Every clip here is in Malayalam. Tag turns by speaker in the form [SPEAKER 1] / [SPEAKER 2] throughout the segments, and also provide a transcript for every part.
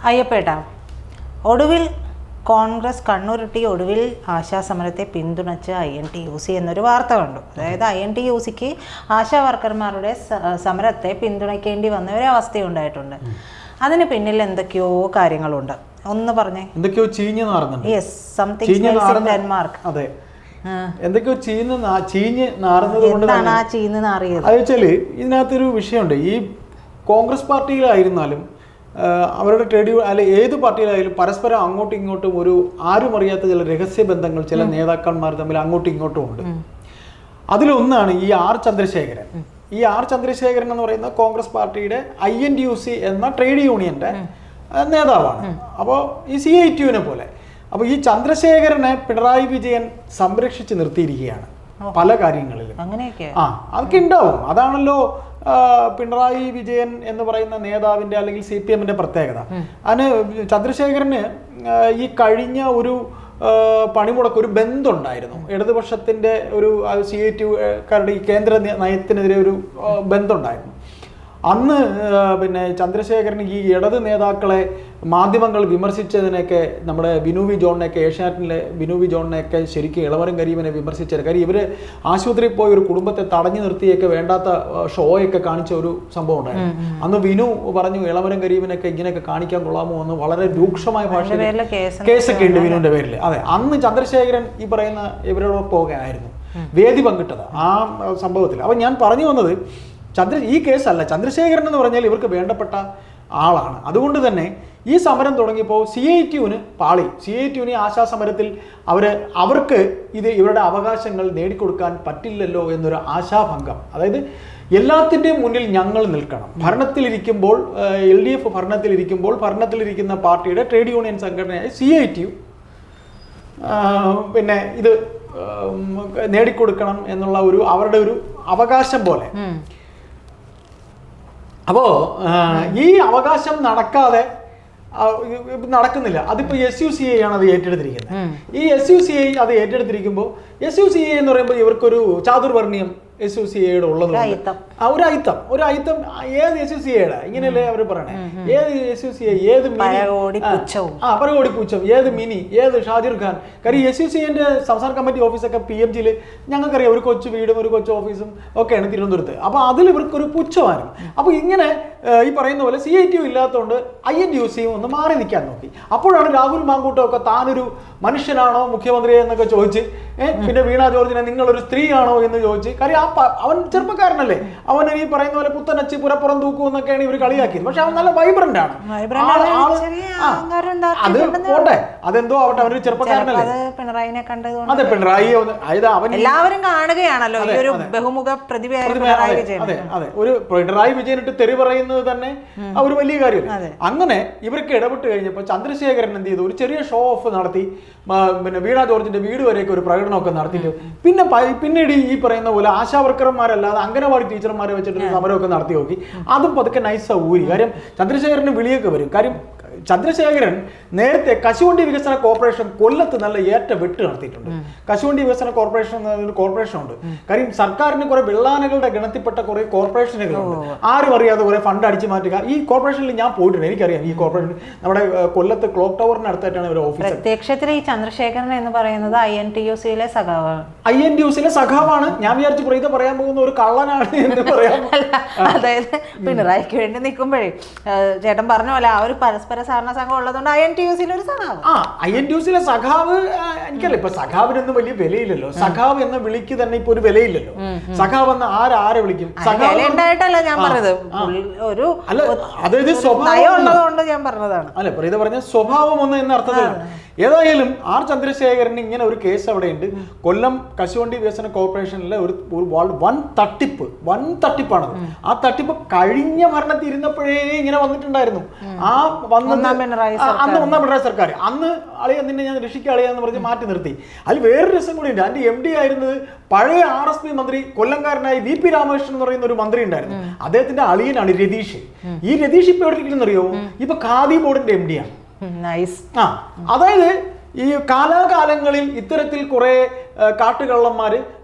[SPEAKER 1] അയ്യപ്പേട്ടാ, ഒടുവിൽ കോൺഗ്രസ് കണ്ണുരുട്ടി ഒടുവിൽ ആശാസമരത്തെ പിന്തുണച്ച് INTUC എന്നൊരു വാർത്ത കണ്ടു. അതായത് INTUCക്ക് ആശാ വർക്കർമാരുടെ സമരത്തെ പിന്തുണയ്ക്കേണ്ടി വന്ന ഒരു അവസ്ഥയുണ്ടായിട്ടുണ്ട്. അതിന് പിന്നിൽ എന്തൊക്കെയോ കാര്യങ്ങളുണ്ട്, ഒന്ന് പറഞ്ഞേ.
[SPEAKER 2] എന്തൊക്കെയോ ചീഞ്ഞ് നാറുന്നുണ്ട്.
[SPEAKER 1] Yes, something Denmark.
[SPEAKER 2] അതെ, എന്തൊക്കെയോ ചീഞ്ഞ് നാറുന്നത് കൊണ്ട്
[SPEAKER 1] ആ ചീഞ്ഞ് നാറിയത്
[SPEAKER 2] അത് വെച്ചാല് ഇതിനകത്തൊരു വിഷയമുണ്ട്. ഈ കോൺഗ്രസ് പാർട്ടിയിലായിരുന്നാലും അവരുടെ ട്രേഡ് അല്ലെ ഏത് പാർട്ടിയിലായാലും പരസ്പരം അങ്ങോട്ടും ഇങ്ങോട്ടും ഒരു ആരും അറിയാത്ത ചില രഹസ്യ ബന്ധങ്ങൾ ചില നേതാക്കന്മാർ തമ്മിൽ അങ്ങോട്ടും ഇങ്ങോട്ടും ഉണ്ട്. അതിലൊന്നാണ് ഈ ആർ ചന്ദ്രശേഖരൻ. ഈ ആർ ചന്ദ്രശേഖരൻ എന്ന് പറയുന്ന കോൺഗ്രസ് പാർട്ടിയുടെ INTUC എന്ന ട്രേഡ് യൂണിയന്റെ നേതാവാണ്. അപ്പോൾ ഈ CITUവിനെ പോലെ. അപ്പോൾ ഈ ചന്ദ്രശേഖരനെ പിണറായി വിജയൻ സംരക്ഷിച്ച് നിർത്തിയിരിക്കുകയാണ് പല കാര്യങ്ങളിലും. അതൊക്കെ ഉണ്ടാവും. അതാണല്ലോ പിണറായി വിജയൻ എന്ന് പറയുന്ന നേതാവിന്റെ അല്ലെങ്കിൽ CPMന്റെ പ്രത്യേകത. അതിന് ചന്ദ്രശേഖരന് ഈ കഴിഞ്ഞ ഒരു പണിമുടക്ക് ഒരു ബന്ധമുണ്ടായിരുന്നു. ഇടതുപക്ഷത്തിന്റെ ഒരു CITUകാരുടെ ഈ കേന്ദ്ര നയത്തിനെതിരെ ഒരു ബന്ധമുണ്ടായിരുന്നു. അന്ന് പിന്നെ ചന്ദ്രശേഖരൻ ഈ ഇടത് നേതാക്കളെ മാധ്യമങ്ങൾ വിമർശിച്ചതിനൊക്കെ നമ്മുടെ ബിനു വി ജോണിനെയൊക്കെ ഏഷ്യാനെറ്റിലെ ബിനു വി ജോണിനെയൊക്കെ ശരിക്കും ഇളവരം കരീമിനെ വിമർശിച്ചത്. കാര്യം ഇവർ ആശുപത്രിയിൽ പോയി ഒരു കുടുംബത്തെ തടഞ്ഞു നിർത്തിയൊക്കെ വേണ്ടാത്ത ഷോയൊക്കെ കാണിച്ച ഒരു സംഭവം ഉണ്ടായിരുന്നു. അന്ന് വിനു പറഞ്ഞു ഇളവരം കരീമിനൊക്കെ ഇങ്ങനെയൊക്കെ കാണിക്കാൻ കൊള്ളാമോ എന്ന് വളരെ രൂക്ഷമായ ഭാഷയിൽ കേസൊക്കെ ഉണ്ട് വിനുവിന്റെ പേരിൽ. അതെ, അന്ന് ചന്ദ്രശേഖരൻ ഈ പറയുന്ന ഇവരോടൊപ്പം ആയിരുന്നു വേദി പങ്കിട്ടത് ആ സംഭവത്തിൽ. അപ്പം ഞാൻ പറഞ്ഞു വന്നത് ഈ കേസല്ല, ചന്ദ്രശേഖരൻ എന്ന് പറഞ്ഞാൽ ഇവർക്ക് വേണ്ടപ്പെട്ട ആളാണ്. അതുകൊണ്ട് തന്നെ ഈ സമരം തുടങ്ങിയപ്പോൾ CITUവിന് പാളി. CITUവിന് ആശാസമരത്തിൽ അവർക്ക് ഇവരുടെ അവകാശങ്ങൾ നേടിക്കൊടുക്കാൻ പറ്റില്ലല്ലോ എന്നൊരു ആശാഭംഗം. അതായത് എല്ലാത്തിൻ്റെയും മുന്നിൽ ഞങ്ങൾ നിൽക്കണം. ഭരണത്തിലിരിക്കുമ്പോൾ LDF ഭരണത്തിലിരിക്കുന്ന പാർട്ടിയുടെ ട്രേഡ് യൂണിയൻ സംഘടനയായ CITU പിന്നെ ഇത് നേടിക്കൊടുക്കണം എന്നുള്ള അവരുടെ ഒരു അവകാശം പോലെ. അപ്പോൾ ഈ അവകാശം നടക്കുന്നില്ല. അതിപ്പോൾ SUCI ആണ് അത് ഏറ്റെടുത്തിരിക്കുന്നത്. ഈ SUCI അത് ഏറ്റെടുത്തിരിക്കുമ്പോൾ SUCI എന്ന് പറയുമ്പോൾ ഇവർക്കൊരു ചാതുർവർണ്ണയം SUCIയുടെ ഉള്ളത് ഒരു അയിത്തം ഏത് SUCIയുടെ ഇങ്ങനെയല്ലേ അവർ പറയണേ. ഏത് SUCI, ഏത് പരകോടി പൂച്ചം, ഏത് മിനി, ഏത് ഷാജിർ ഖാൻ. കാര്യം SUCIന്റെ സംസ്ഥാന കമ്മിറ്റി ഓഫീസൊക്കെ PMGയിൽ ഞങ്ങൾക്കറിയാം. ഒരു കൊച്ചു വീടും ഒരു കൊച്ചു ഓഫീസും ഒക്കെയാണ് തിരുവനന്തപുരത്ത്. അപ്പോൾ അതിൽ ഇവർക്കൊരു പുച്ഛമായിരുന്നു. അപ്പോൾ ഇങ്ങനെ ഈ പറയുന്ന പോലെ CITU ഇല്ലാത്തതുകൊണ്ട് INTUCയും ഒന്ന് മാറി നിൽക്കാൻ നോക്കി. അപ്പോഴാണ് രാഹുൽ മാങ്കൂട്ടമൊക്കെ താനൊരു മനുഷ്യനാണോ മുഖ്യമന്ത്രി എന്നൊക്കെ ചോദിച്ച്, പിന്നെ വീണ ജോർജിനെ നിങ്ങളൊരു സ്ത്രീയാണോ എന്ന് ചോദിച്ച്. കാര്യം അവൻ ചെറുപ്പക്കാരനല്ലേ, അവൻ ഈ പറയുന്ന പോലെ പുത്തനച്ച് പുറപ്പുറം തൂക്കും എന്നൊക്കെയാണ് ഇവർ കളിയാക്കിയത്. പക്ഷെ അവൻ നല്ല വൈബ്രന്റ് ആണ്. അത് പോട്ടെ, അതെന്തോ ആവട്ടെ, അവനൊരു ചെറുപ്പക്കാരനല്ലേ. അതെ, പിണറായി
[SPEAKER 1] എല്ലാവരും കാണുകയാണല്ലോ ഒരു ബഹുമുഖ പ്രതിഭയായ.
[SPEAKER 2] അതെ അതെ, ഒരു പിണറായി വിജയനിട്ട് തെറി പറയുന്നത് തന്നെ ഒരു വലിയ കാര്യമല്ല. അങ്ങനെ ഇവർക്ക് ഇടപെട്ട് കഴിഞ്ഞപ്പോൾ ചന്ദ്രശേഖരൻ എന്ത് ചെയ്തു, ഒരു ചെറിയ ഷോ ഓഫ് നടത്തി. പിന്നെ വീണ ജോർജിന്റെ വീട് വരെയൊക്കെ ഒരു പ്രകടനമൊക്കെ നടത്തിയിട്ട് പിന്നീട് ഈ പറയുന്ന പോലെ ആശാവർക്കർമാരല്ലാതെ അംഗനവാടി ടീച്ചർമാരെ വെച്ചിട്ട് സമരമൊക്കെ നടത്തി നോക്കി. അതും പതുക്കെ നൈസാ ഊരി. കാര്യം ചന്ദ്രശേഖരന് വിളിയൊക്കെ വരും. കാര്യം ചന്ദ്രശേഖരൻ നേരത്തെ കശുവണ്ടി വികസന കോർപ്പറേഷൻ കൊല്ലത്ത് നല്ല ഏറ്റ വെട്ട് നടത്തിയിട്ടുണ്ട്. കശുവണ്ടി വികസന കോർപ്പറേഷൻ എന്നൊരു കോർപ്പറേഷൻ ഉണ്ട്. കാര്യം സർക്കാരിന് കുറെ വെള്ളാനകളുടെ ഗണത്തിൽപ്പെട്ട കുറെ കോർപ്പറേഷനുകളുണ്ട്. ആരും അറിയാതെ കുറെ ഫണ്ട് അടിച്ചു മാറ്റുക. ഈ കോർപ്പറേഷനിൽ ഞാൻ പോയിട്ടുണ്ട്, എനിക്കറിയാം. ഈ കോർപ്പറേഷൻ നമ്മുടെ കൊല്ലത്ത് ക്ലോക്ക് ടവറിന് അടുത്തായിട്ടാണ് ഒരു ഓഫീസ്.
[SPEAKER 1] പ്രത്യക്ഷത്തിൽ ഈ ചന്ദ്രശേഖരൻ എന്ന് പറയുന്നത് INTUCയിലെ സഖാവാണ്.
[SPEAKER 2] INTUCയിലെ സഖാവാണ്. ഞാൻ വിചാരിച്ചു പ്രീത പറയാൻ പോകുന്ന ഒരു കള്ളനാണ് എന്ന് പറയാൻ.
[SPEAKER 1] അതായത് പിണറായിക്ക് വേണ്ടി നിൽക്കുമ്പോഴേ ചേട്ടൻ പറഞ്ഞ പോലെ ആ ഒരു പരസ്പര സഹകരണ സംഘം ഉള്ളതുകൊണ്ട് INTUCയിലെ ഒരു സഖാവ്.
[SPEAKER 2] INTUCയിലെ സഖാവ് എനിക്കല്ല. ഇപ്പൊ സഖാവിനൊന്നും വലിയ വിലയില്ലല്ലോ. സഖാവ് എന്ന വിളിക്ക് തന്നെ ഇപ്പൊ ഒരു വിലയില്ലല്ലോ. സഖാവ് എന്ന ആരെ വിളിക്കും?
[SPEAKER 1] ഉണ്ടായിട്ടല്ല ഞാൻ പറഞ്ഞത്, ഒരു
[SPEAKER 2] അതായത്
[SPEAKER 1] സ്വഭാവം ഉള്ളതുകൊണ്ട് ഞാൻ പറഞ്ഞതാണ്.
[SPEAKER 2] അല്ലെ, പ്രീത പറഞ്ഞ സ്വഭാവം ഒന്ന് എന്ന അർത്ഥത്തിലാണ്. ഏതായാലും ആർ ചന്ദ്രശേഖരന് ഇങ്ങനെ ഒരു കേസ് അവിടെയുണ്ട്. കൊല്ലം കശുവണ്ടി വികസന കോർപ്പറേഷനിലെ ഒരു വൻ തട്ടിപ്പാണത്. ആ തട്ടിപ്പ് കഴിഞ്ഞ ഭരണത്തിൽ ഇരുന്നപ്പോഴേ ഇങ്ങനെ വന്നിട്ടുണ്ടായിരുന്നു. ഒന്നാം പിണറായി സർക്കാർ അന്ന് നിന്നെ ഞാൻ രക്ഷിക്കാളിയെന്ന് പറഞ്ഞ് മാറ്റി നിർത്തി. അതിൽ വേറൊരു രസം കൂടി ഉണ്ട്. അതിന്റെ MD ആയിരുന്നത് പഴയ RSP മന്ത്രി കൊല്ലംകാരനായ VP രാമകൃഷ്ണൻ എന്ന് പറയുന്ന ഒരു മന്ത്രി ഉണ്ടായിരുന്നു. അദ്ദേഹത്തിന്റെ അളിയനാണ് രതീഷ്. ഈ രതീഷ് ഇപ്പൊ എവിടെ ഇരിക്കുന്നറിയോ? ഇപ്പൊ ഖാദി ബോർഡിന്റെ MD ആണ്. അതായത് ഈ കാലാകാലങ്ങളിൽ ഇത്തരത്തിൽ കുറെ കാട്ടുകള്ളന്മാര്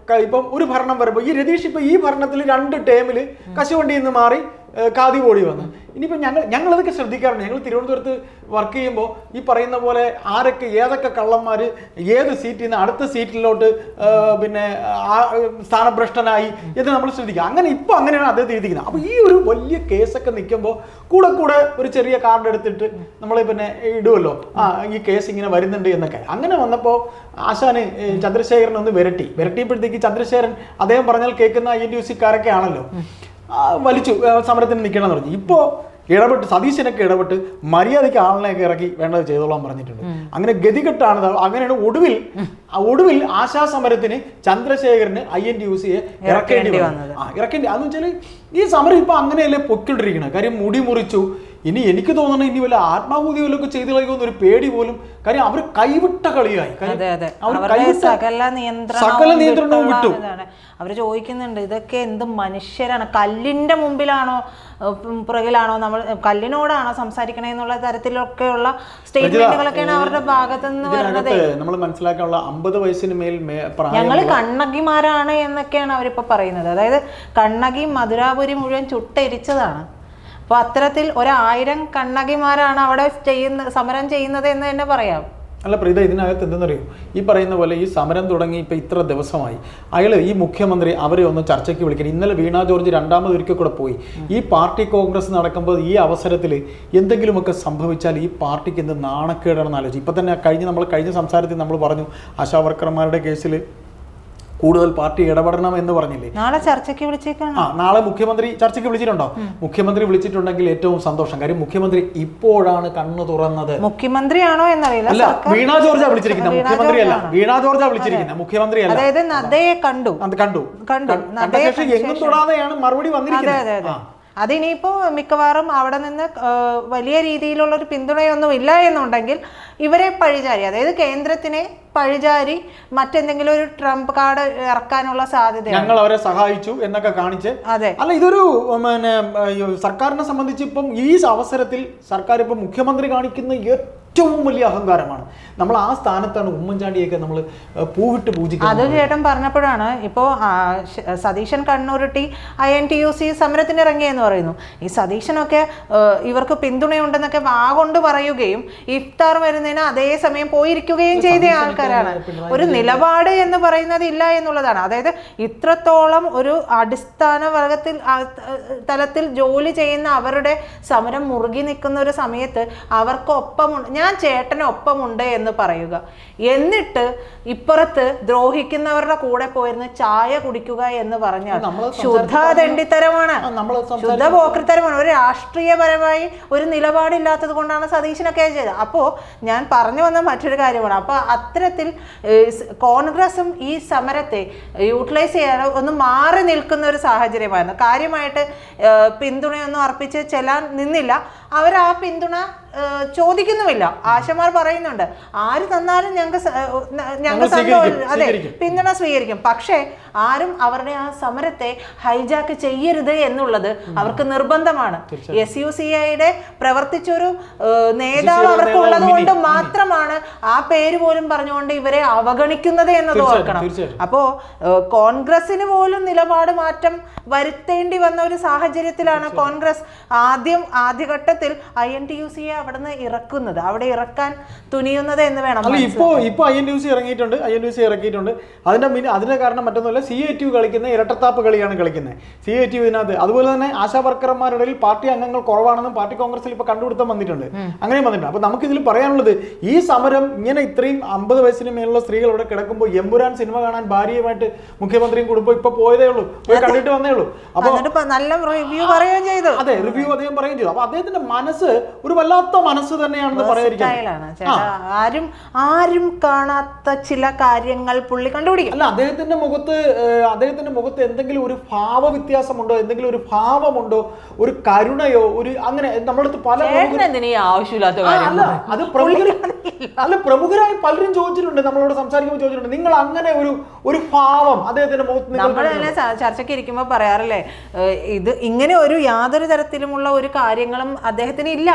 [SPEAKER 2] ഇപ്പം ഒരു ഭരണം വരുമ്പോൾ ഈ രതീഷ് ഇപ്പൊ ഈ ഭരണത്തിൽ 2 ടേമില് കശുവണ്ടിയിൽ നിന്ന് മാറി ഖാദി ബോഡി വന്ന്. ഇനിയിപ്പോൾ ഞങ്ങളതൊക്കെ ശ്രദ്ധിക്കാറുണ്ട്. ഞങ്ങൾ തിരുവനന്തപുരത്ത് വർക്ക് ചെയ്യുമ്പോൾ ഈ പറയുന്ന പോലെ ഏതൊക്കെ കള്ളന്മാർ ഏത് സീറ്റിൽ നിന്ന് അടുത്ത സീറ്റിലോട്ട് പിന്നെ സ്ഥാനഭ്രഷ്ടനായി എന്ന് നമ്മൾ ശ്രദ്ധിക്കുക. അങ്ങനെ ഇപ്പോൾ അങ്ങനെയാണ് അദ്ദേഹം എഴുതിക്കുന്നത്. അപ്പോൾ ഈ ഒരു വലിയ കേസൊക്കെ നിൽക്കുമ്പോൾ കൂടെ ഒരു ചെറിയ കാർഡ് എടുത്തിട്ട് നമ്മൾ പിന്നെ ഇടുമല്ലോ, ഈ കേസ് ഇങ്ങനെ വരുന്നുണ്ട് എന്നൊക്കെ. അങ്ങനെ വന്നപ്പോൾ ആശാന് ചന്ദ്രശേഖരൻ ഒന്ന് വിരട്ടിയപ്പോഴത്തേക്ക് ചന്ദ്രശേഖരൻ അദ്ദേഹം പറഞ്ഞാൽ കേൾക്കുന്ന INTUC-കാരൊക്കെ ആണല്ലോ, വലിച്ചു സമരത്തിന് നിൽക്കണമെന്ന് പറഞ്ഞു. ഇപ്പോൾ സതീശനൊക്കെ ഇടപെട്ട് മര്യാദയ്ക്ക് ആളിനെയൊക്കെ ഇറക്കി വേണ്ടത് ചെയ്തോളാൻ പറഞ്ഞിട്ടുണ്ട്. അങ്ങനെ ഗതികെട്ടാണ്. അങ്ങനെയാണ് ഒടുവിൽ ആശാസമരത്തിന് ചന്ദ്രശേഖരന് INTUC-യെ ഇറക്കേണ്ടി അതെന്ന് വെച്ചാൽ ഈ സമരം ഇപ്പൊ അങ്ങനെയല്ലേ പൊയ്ക്കൊണ്ടിരിക്കുന്നത്. കാര്യം മുടി മുറിച്ചു. ഇനി എനിക്ക് തോന്നുന്നു ഇനി വല്ല ആത്മാഹൂതി വല്ലതൊക്കെ ചെയ്തു കളയുമെന്ന് ഒരു പേടി പോലും. കാര്യം അവർ കൈവിട്ട കളിയായി.
[SPEAKER 1] സകല
[SPEAKER 2] നിയന്ത്രണവും വിട്ടു.
[SPEAKER 1] അവർ ചോദിക്കുന്നുണ്ട്, ഇതൊക്കെ എന്ത് മനുഷ്യരാണ്, കല്ലിന്റെ മുമ്പിലാണോ പുറകിലാണോ, നമ്മൾ കല്ലിനോടാണോ സംസാരിക്കണേ എന്നുള്ള തരത്തിലൊക്കെയുള്ള സ്റ്റേറ്റ്മെന്റുകളൊക്കെയാണ് അവരുടെ ഭാഗത്തു നിന്ന് വരുന്നത്.
[SPEAKER 2] നമ്മൾ മനസ്സിലാക്കാനുള്ള 50 വയസ്സിന് മേൽ
[SPEAKER 1] ഞങ്ങൾ കണ്ണകിമാരാണ് എന്നൊക്കെയാണ് അവരിപ്പോ പറയുന്നത്. അതായത് കണ്ണകി മധുരാപുരി മുഴുവൻ ചുട്ടെരിച്ചതാണ്. അപ്പോൾ അത്തരത്തിൽ 1000 കണ്ണകിമാരാണ് അവിടെ സമരം ചെയ്യുന്നത് എന്ന് തന്നെ പറയാം.
[SPEAKER 2] അല്ല പ്രീത, ഇതിനകത്ത് എന്തെന്നറിയോ, ഈ പറയുന്ന പോലെ ഈ സമരം തുടങ്ങി ഇപ്പം ഇത്ര ദിവസമായി ഈ മുഖ്യമന്ത്രി അവരെ ഒന്ന് ചർച്ചയ്ക്ക് വിളിക്കണം. ഇന്നലെ വീണ ജോർജ് രണ്ടാമതൊരിക്കൽ കൂടെ പോയി. ഈ പാർട്ടി കോൺഗ്രസ് നടക്കുമ്പോൾ ഈ അവസരത്തിൽ എന്തെങ്കിലുമൊക്കെ സംഭവിച്ചാൽ ഈ പാർട്ടിക്ക് എന്ത് നാണക്കേടാണെന്ന് ആലോചിച്ചു. ഇപ്പം തന്നെ കഴിഞ്ഞ സംസാരത്തിൽ നമ്മൾ പറഞ്ഞു, ആശാവർക്കർമാരുടെ കേസിൽ കൂടുതൽ പാർട്ടി ഇടപെടണം എന്ന് പറഞ്ഞില്ലേ.
[SPEAKER 1] നാളെ ചർച്ചയ്ക്ക് വിളിച്ചേക്കാണ്.
[SPEAKER 2] നാളെ മുഖ്യമന്ത്രി ചർച്ചയ്ക്ക് വിളിച്ചിട്ടുണ്ടോ? മുഖ്യമന്ത്രി വിളിച്ചിട്ടുണ്ടെങ്കിൽ ഏറ്റവും സന്തോഷം. കാര്യം മുഖ്യമന്ത്രി ഇപ്പോഴാണ് കണ്ണു തുറന്നത്.
[SPEAKER 1] മുഖ്യമന്ത്രിയാണോ എന്നറിയില്ല.
[SPEAKER 2] അല്ല, വീണ ജോർജാ വിളിച്ചിരിക്കുന്നത്, മുഖ്യമന്ത്രിയല്ല. വീണ ജോർജാ വിളിച്ചിരിക്കുന്നത്, മുഖ്യമന്ത്രിയല്ല.
[SPEAKER 1] അതായത് നദ്ദയെ കണ്ടു.
[SPEAKER 2] എങ്ങും തൊടാതെയാണ് മറുപടി വന്നിരിക്കുന്നത്.
[SPEAKER 1] അതിനിപ്പോ മിക്കവാറും അവിടെ നിന്ന് വലിയ രീതിയിലുള്ള ഒരു പിന്തുണയൊന്നും ഇല്ല എന്നുണ്ടെങ്കിൽ ഇവരെ പഴിചാരി, അതായത് കേന്ദ്രത്തിനെ പഴിചാരി മറ്റെന്തെങ്കിലും ഒരു ട്രംപ് കാർഡ് ഇറക്കാനുള്ള സാധ്യത,
[SPEAKER 2] ഞങ്ങൾ അവരെ സഹായിച്ചു എന്നൊക്കെ കാണിച്ച്.
[SPEAKER 1] അതെ,
[SPEAKER 2] അല്ല, ഇതൊരു സർക്കാരിനെ സംബന്ധിച്ച് ഇപ്പം ഈ അവസരത്തിൽ സർക്കാർ ഇപ്പം മുഖ്യമന്ത്രി കാണിക്കുന്ന ഏറ്റവും വലിയ അഹങ്കാരമാണ്. നമ്മൾ ആ സ്ഥാനത്താണ് ഉമ്മൻചാണ്ടിയൊക്കെ നമ്മൾ പൂവിട്ട് പൂജിക്കുന്നത്.
[SPEAKER 1] അത് ചേട്ടൻ പറഞ്ഞപ്പോഴാണ് ഇപ്പോൾ സതീശൻ കണ്ണൂരിട്ടി INTUC സമരത്തിന് ഇറങ്ങിയെന്ന് പറയുന്നു. ഈ സതീശനൊക്കെ ഇവർക്ക് പിന്തുണയുണ്ടെന്നൊക്കെ വാഗൊണ്ട് പറയുകയും ഇഫ്താർ വരുന്നതിന് അതേസമയം പോയിരിക്കുകയും ചെയ്ത ആൾക്കാരാണ്. ഒരു നിലപാട് എന്ന് പറയുന്നത് ഇല്ല എന്നുള്ളതാണ്. അതായത് ഇത്രത്തോളം ഒരു അടിസ്ഥാന വർഗത്തിൽ തലത്തിൽ ജോലി ചെയ്യുന്ന അവരുടെ സമരം മുറുകി നിൽക്കുന്ന ഒരു സമയത്ത് അവർക്കൊപ്പമുണ്ട്, ഞാൻ ചേട്ടനൊപ്പമുണ്ട് എന്ന് പറയുക, എന്നിട്ട് ഇപ്പുറത്ത് ദ്രോഹിക്കുന്നവരുടെ കൂടെ പോയിരുന്ന് ചായ കുടിക്കുക എന്ന് പറഞ്ഞാൽ ശുദ്ധ ദണ്ഡിത്തരമാണ്, ശുദ്ധ പോക്രിത്തരമാണ്. ഒരു രാഷ്ട്രീയപരമായി ഒരു നിലപാടില്ലാത്തത് കൊണ്ടാണ് സതീശനൊക്കെ ചെയ്തത്. അപ്പോൾ ഞാൻ പറഞ്ഞു വന്ന മറ്റൊരു കാര്യമാണ്. അപ്പോൾ അത്തരത്തിൽ കോൺഗ്രസും ഈ സമരത്തെ യൂട്ടിലൈസ് ചെയ്യാൻ ഒന്ന് മാറി നിൽക്കുന്ന ഒരു സാഹചര്യമായിരുന്നു. കാര്യമായിട്ട് പിന്തുണയൊന്നും അർപ്പിച്ച് ചെല്ലാൻ നിന്നില്ല. അവർ ആ പിന്തുണ ചോദിക്കുന്നുമില്ല. ആശമാർ പറയുന്നുണ്ട്, ആര് തന്നാലും ഞങ്ങൾ അതെ പിന്തുണ സ്വീകരിക്കും. പക്ഷേ ആരും അവരുടെ ആ സമരത്തെ ഹൈജാക്ക് ചെയ്യരുത് എന്നുള്ളത് അവർക്ക് നിർബന്ധമാണ്. SUCI-യുടെ പ്രവർത്തിച്ചൊരു നേതാവ് അവർക്കുള്ളത് കൊണ്ട് മാത്രമാണ് ആ പേര് പോലും പറഞ്ഞുകൊണ്ട് ഇവരെ അവഗണിക്കുന്നത് എന്നത് ഓർക്കണം. അപ്പോ കോൺഗ്രസിന് പോലും നിലപാട് മാറ്റം വരുത്തേണ്ടി വന്ന ഒരു സാഹചര്യത്തിലാണ് കോൺഗ്രസ് ആദ്യഘട്ടത്തിൽ INTUC-യെ അവിടുന്ന് ഇറക്കുന്നത്, അവിടെ ഇറക്കാൻ തുനിയുന്നത് എന്ന് വേണം.
[SPEAKER 2] ഇപ്പോ INTUC ഇറക്കിയിട്ടുണ്ട്. അതിന്റെ കാരണം മറ്റൊന്നുമല്ല, CATU കളിക്കുന്ന ഇരട്ടത്താപ്പ് കളിയാണ് കളിക്കുന്നത്. CATU ഇതിനകത്ത് അതുപോലെ തന്നെ ആശാ വർക്കർമാരുടെ പാർട്ടി അംഗങ്ങൾ കുറവാണെന്നും പാർട്ടി കോൺഗ്രസിൽ ഇപ്പൊ കണ്ടുപിടുത്തം വന്നിട്ടുണ്ട്. അങ്ങനെയും വന്നിട്ടുണ്ട്. അപ്പൊ നമുക്ക് ഇതിൽ പറയാനുള്ളത്, ഈ സമരം ഇങ്ങനെ ഇത്രയും 50 വയസ്സിന് മേലുള്ള സ്ത്രീകൾ ഇവിടെ കിടക്കുമ്പോൾ എമ്പുരാൻ സിനിമ കാണാൻ ഭാര്യയുമായിട്ട് മുഖ്യമന്ത്രിയും കുടുംബം ഇപ്പൊ പോയതേ ഉള്ളൂ, പോയി കണ്ടിട്ട് വന്നേ ഉള്ളൂ. അപ്പൊ
[SPEAKER 1] നല്ല റിവ്യൂ പറയുകയും ചെയ്തു.
[SPEAKER 2] അതെ, റിവ്യൂ അദ്ദേഹം പറയുകയും ചെയ്തു. അപ്പൊ അദ്ദേഹത്തിന്റെ മനസ്സ് ഒരു വല്ലാത്ത മനസ്സ് തന്നെയാണെന്ന് പറയാതിരിക്കാൻ.
[SPEAKER 1] ആരും കാണാത്ത ചില കാര്യങ്ങൾ പുള്ളി കണ്ടുപിടിക്കും.
[SPEAKER 2] അല്ല, അദ്ദേഹത്തിന്റെ മുഖത്ത് എന്തെങ്കിലും ഒരു ഭാവ വ്യത്യാസമുണ്ടോ, എന്തെങ്കിലും ഒരു ഭാവമുണ്ടോ, ഒരു കരുണയോ, ഒരു അങ്ങനെ നമ്മുടെ അടുത്ത് പല പ്രമുഖരായി പലരും ചോദിച്ചിട്ടുണ്ട്, നമ്മളോട് സംസാരിക്കുമ്പോൾ ചോദിച്ചിട്ടുണ്ട്, നിങ്ങൾ അങ്ങനെ ഒരു ഭാവം അദ്ദേഹത്തിന്റെ മുഖത്ത്.
[SPEAKER 1] നമ്മൾ തന്നെ ചർച്ചയ്ക്ക് ഇരിക്കുമ്പോൾ പറയാറില്ലേ, ഇത് ഇങ്ങനെ ഒരു യാതൊരു തരത്തിലുമുള്ള ഒരു കാര്യങ്ങളും അദ്ദേഹത്തിന് ഇല്ല.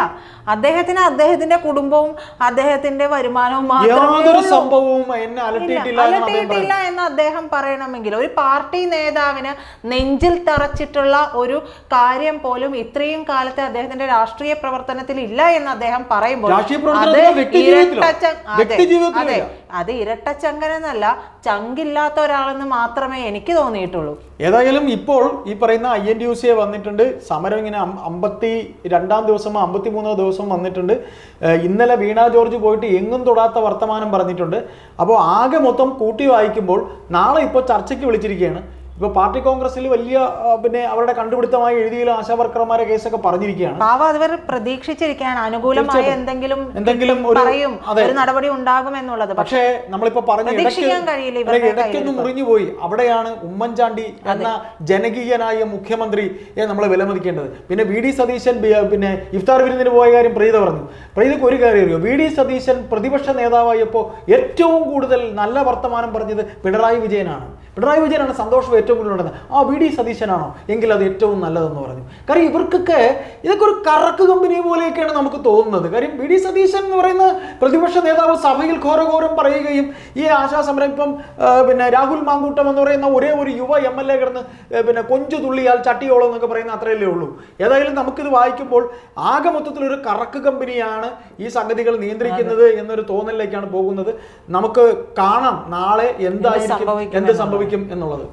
[SPEAKER 1] അദ്ദേഹത്തിന് അദ്ദേഹത്തിന്റെ കുടുംബവും അദ്ദേഹത്തിന്റെ വരുമാനവും
[SPEAKER 2] യാതൊരു സംഭവവും എന്നെ
[SPEAKER 1] അലട്ടിയിട്ടില്ല എന്ന് അദ്ദേഹം പറയണമെങ്കിൽ, ഒരു പാർട്ടി നേതാവിന് നെഞ്ചിൽ തറച്ചിട്ടുള്ള ഒരു കാര്യം പോലും ഇത്രയും കാലത്തെ അദ്ദേഹത്തിന്റെ രാഷ്ട്രീയ പ്രവർത്തനത്തിൽ ഇല്ല എന്ന് അദ്ദേഹം പറയുമ്പോൾ അത് ഇരട്ടച്ചങ്കനെന്നല്ല, ചങ്കില്ലാത്ത ഒരാളെന്ന് മാത്രമേ എനിക്ക് തോന്നിയിട്ടുള്ളൂ.
[SPEAKER 2] ഏതായാലും ഇപ്പോൾ ഈ പറയുന്ന INTUC വന്നിട്ടുണ്ട്. സമരം ഇങ്ങനെ 52-ാം ദിവസമോ 53-ാം ദിവസം വന്നിട്ടുണ്ട്. ഇന്നലെ വീണ ജോർജ് പോയിട്ട് എങ്ങും തൊടാത്ത വർത്തമാനം പറഞ്ഞിട്ടുണ്ട്. അപ്പോൾ ആകെ മൊത്തം കൂട്ടി വായിക്കുമ്പോൾ നാളെ ഇപ്പോൾ ചർച്ചയ്ക്ക് വിളിച്ചിരിക്കുകയാണ്. ഇപ്പോൾ പാർട്ടി കോൺഗ്രസിൽ വലിയ പിന്നെ അവരുടെ കണ്ടുപിടുത്തമായി എഴുതിയ ആശാ വർക്കർമാരെ കേസൊക്കെ പറഞ്ഞിരിക്കുകയാണ്.
[SPEAKER 1] അവർ പ്രതീക്ഷിച്ചിരിക്കുകയാണ് അനുകൂലമായ എന്തെങ്കിലും പറയും, ഒരു നടപടി ഉണ്ടാകും എന്നുള്ളത്.
[SPEAKER 2] പക്ഷേ നമ്മളിപ്പോ പറഞ്ഞു ഇടയ്ക്കൊന്ന് മുറിഞ്ഞുപോയി. അവിടെയാണ് ഉമ്മൻചാണ്ടി എന്ന ജനകീയനായ മുഖ്യമന്ത്രിയെ നമ്മൾ വിലമതിക്കേണ്ടത്. പിന്നെ VD സതീശൻ പിന്നെ ഇഫ്താർ വിരുന്നിന് പോയ കാര്യം പ്രീത പറഞ്ഞു. പ്രീതക്ക് ഒരു കാര്യം അറിയോ, VD സതീശൻ പ്രതിപക്ഷ നേതാവായപ്പോൾ ഏറ്റവും കൂടുതൽ നല്ല വർത്തമാനം പറഞ്ഞത് പിണറായി വിജയനാണ്. പിണറായി വിജയനാണ് സന്തോഷം ഏറ്റവും കൂടുതൽ ഉണ്ടെന്ന്. ആ VD സതീശനാണോ എങ്കിൽ അത് ഏറ്റവും നല്ലതെന്ന് പറഞ്ഞു. കാര്യം ഇവർക്കൊക്കെ ഇതൊക്കെ ഒരു കറക്ക് കമ്പനി പോലെയൊക്കെയാണ് നമുക്ക് തോന്നുന്നത്. കാര്യം VD സതീശൻ എന്ന് പറയുന്ന പ്രതിപക്ഷ നേതാവ് സഭയിൽ ഘോരഘോരം പറയുകയും ഈ ആശാസമരം ഇപ്പം പിന്നെ രാഹുൽ മാങ്കൂട്ടം എന്ന് പറയുന്ന ഒരേ ഒരു യുവ MLA കിടന്ന് പിന്നെ കൊഞ്ചു തുള്ളിയാൽ ചട്ടിയോളം എന്നൊക്കെ പറയുന്ന അത്രയല്ലേ ഉള്ളൂ. ഏതായാലും നമുക്കിത് വായിക്കുമ്പോൾ ആകെ മൊത്തത്തിലൊരു കറക്ക് കമ്പനിയാണ് ഈ സംഗതികൾ നിയന്ത്രിക്കുന്നത് എന്നൊരു തോന്നലിലേക്കാണ് പോകുന്നത്. നമുക്ക് കാണാം നാളെ എന്തായിരിക്കും, എന്ത് സംഭവിക്കും എന്നുള്ളത്.